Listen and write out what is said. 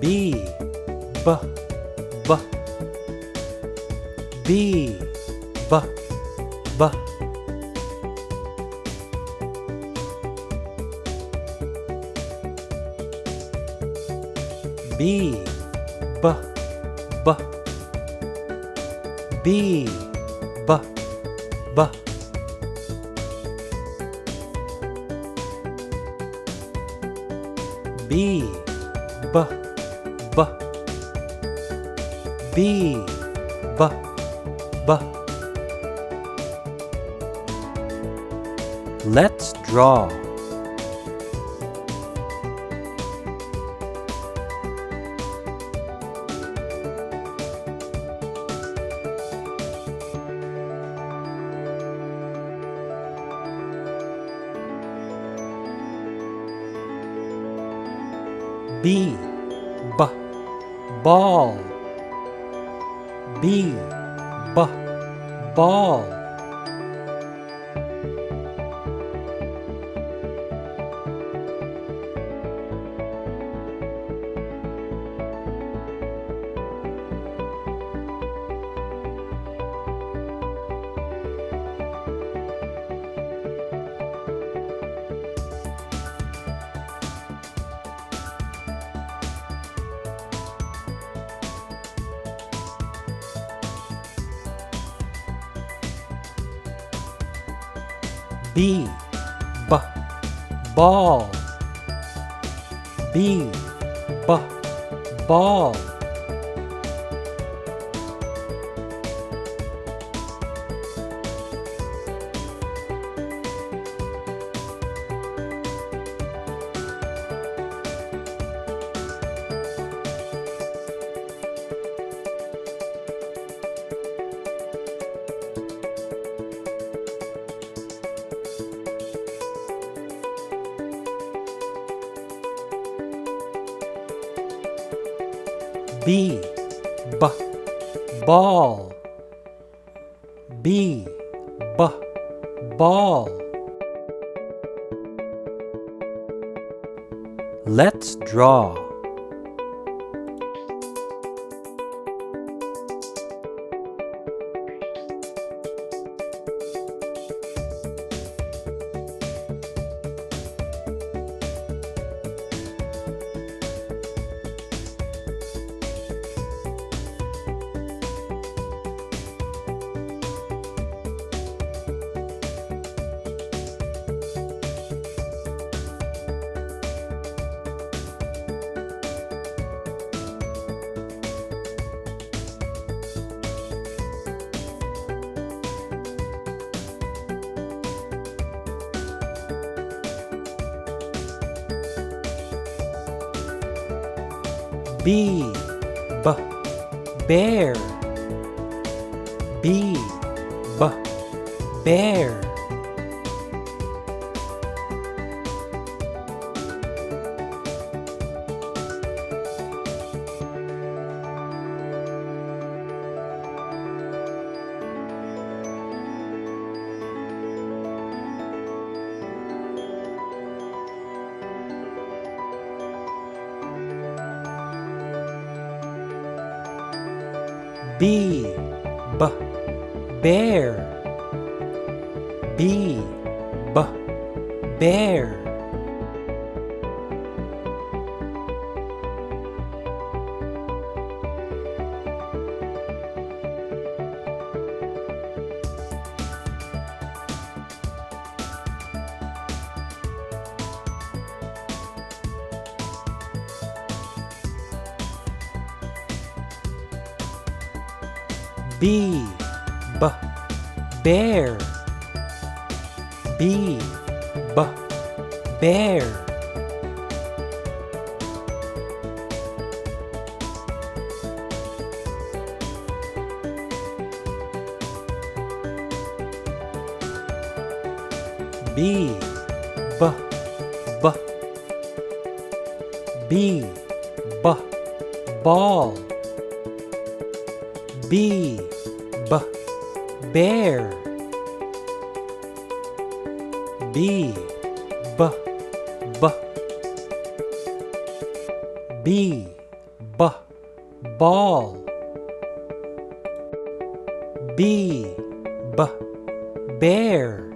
B, B, B, B, B, B, B, B, B, B, B, B, B, B, B, B, B, B. Let's draw. B, B, ball. B, B, ball. B, B, ball. B, B, ball. B, B, ball. B, B, ball. Let's draw. B, B, bear. B, B, bear. B, B, bear. B, B, bear. B, B, bear. B, B, bear. B, B, B, B, B, ball. B, B, bear. B, B, B, B, B, ball. B, bear.